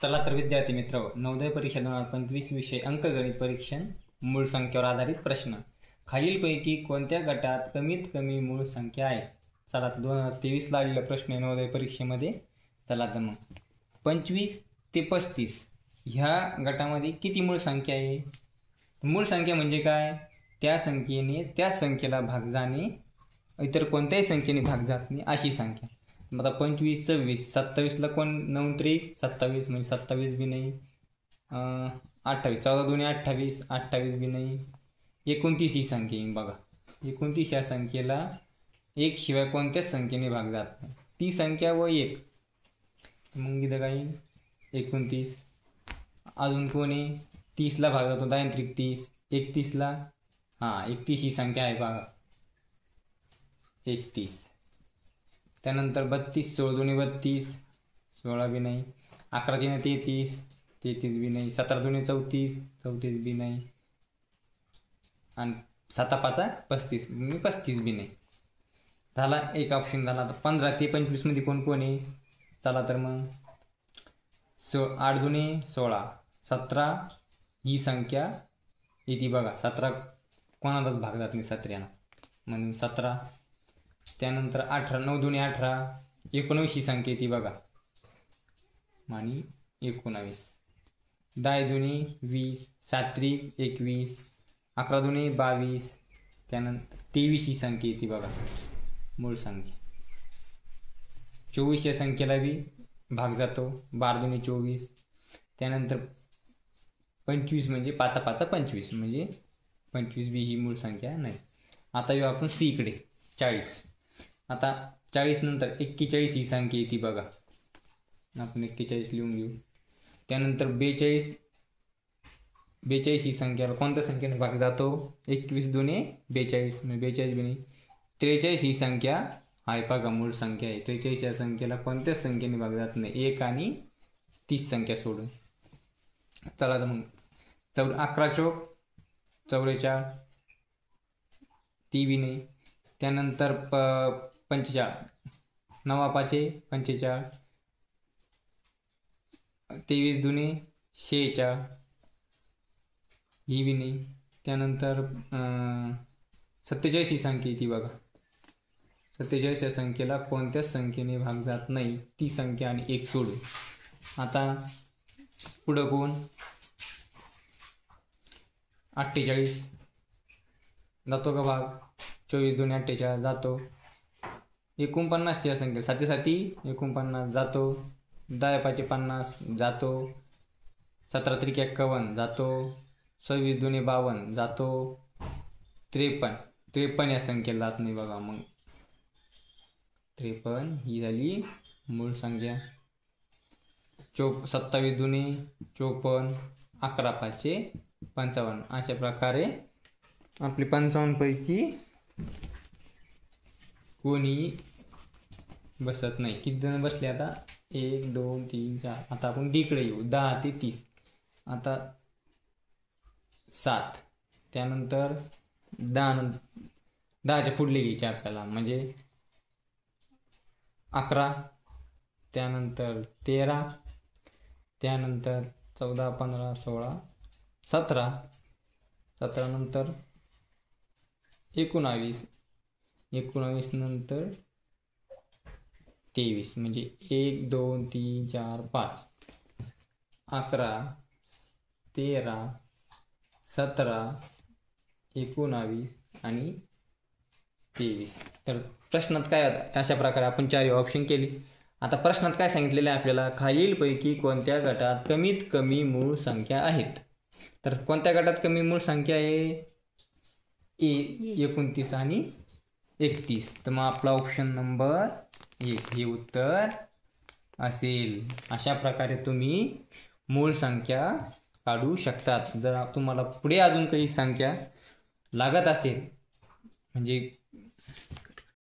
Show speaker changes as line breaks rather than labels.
चला तर विद्यार्थी मित्र, नवोदय परीक्षा 2025 विषय अंकगणित परीक्षण मूळ संख्येवर आधारित प्रश्न. खालीलपैकी कोणत्या गटात कमीत कमी मूळ संख्या आहे? चला तर 2023 ला आलेला प्रश्न आहे नवोदय परीक्षेमध्ये. चला तर मग 25 ते 35 ह्या गटामध्ये किती मूळ संख्या आहे? मूळ संख्या म्हणजे काय? त्या संख्येने त्या संख्येला भाग जाणे, इतर कोणत्याही संख्येने भाग जात नाही अशी संख्या. आता 25, 26, 27ला कोण 9 त्रिक 27 म्हणजे 27 बी नाही. 28, 14 दुने 28, 28 बी नाही. 29 ही संख्या येईल बघा. 29 या संख्येला एक शिवाय कोणत्याच संख्येने भाग जात नाही. ती संख्या व एक, मग इथं काय 29. अजून कोणी 30ला भाग जातो, 10 त्रिक 30. 31ला 31 ही संख्या आहे बघा, 31. त्यानंतर 32, 16 दुने 32, 16 बी नाही. 11 तिने 33, 33 बी नाही. 17 दुने 34, 34 बी नाही. आणि 7 5 35, 35 बी नाही. झाला एक ऑप्शन झाला. आता 15 ते 25 मध्ये कोण कोण आहे? चला तर मग 8 दुने 16, 17 ही संख्या येते बघा. 17 कोणालाच भाग जात नाही 17 म्हणून 17. त्यानंतर 18, 9 दुने 18, 19 ही संख्या येते बघा आणि 19. 10 दुने 20, 7 त्रिक 21, 11 दुने 22. त्यानंतर 23 ही संख्या येते बघा मूळ संख्या. 24 या संख्येला बी भाग जातो, 12 दुने 24. त्यानंतर 25 म्हणजे 5 5 25 म्हणजे 25 बी ही मूळ संख्या नाही. आता येऊ आपण सी कडे. 40. आता 40 नंतर 41 ही संख्या येते बघा. आपण 41 लिहून घेऊ. त्यानंतर 42 ही संख्याला कोणत्या संख्येने भाग जातो? 21 दुने 42 म्हणजे 42 बी नाही. 43 ही संख्या आहे बघा मूळ संख्या आहे. 43 या संख्येला कोणत्याच संख्येने भाग जात नाही, 1 आणि 30 संख्या सोडून. चला तर मग 11 चौक 44, ती बी नाही. त्यानंतर 45, 9 5 45, 23 दुने 46, ही बी नाही. त्यानंतर 47 ही संख्या येते बघा. 47 या संख्येला कोणत्याच संख्येने भाग जात नाही, ती संख्या आणि 1 सोडून. आता पुढं कोण? 48 जातो का भाग? 24 दुने 48 जातो. 49 या संख्या 7 7 49 जातो. 10 5 50 जातो. 17 त्रिक 51 जातो. 26 दुने 52 जातो. 53 या संख्येला जात नाही बघा. मग 53 ही झाली मूळ संख्या. 27 दुने 54, 11 5 55. अशा प्रकारे आपली 55 पैकी कोणी बसत नाही. किती जण बसले आता? 1 2 3 4. आता आपण डीकडे येऊ. 10 ते 30. आता 7. त्यानंतर 10च्या पुढले घ्यायचे आपल्याला, म्हणजे 11. त्यानंतर 13. त्यानंतर 14 15 16 17. 17 नंतर 19. 19 नंतर 23 म्हणजे 1 2 3 4 5. 11 13 17 19 आणि 23. तर प्रश्नात काय होता? अशा प्रकारे आपण 4 ऑप्शन केली. आता प्रश्नात काय सांगितलेलं आहे आपल्याला? खालीलपैकी कोणत्या गटात कमीत कमी मूळ संख्या आहेत? तर कोणत्या गटात कमी मूळ संख्या आहे? 29 आणि 31. तर मग आपला ऑप्शन नंबर 1 हे उत्तर असेल. अशा प्रकारे तुम्ही मूळ संख्या काढू शकतात. जर तुम्हाला पुढे अजून काही संख्या लागत असेल, म्हणजे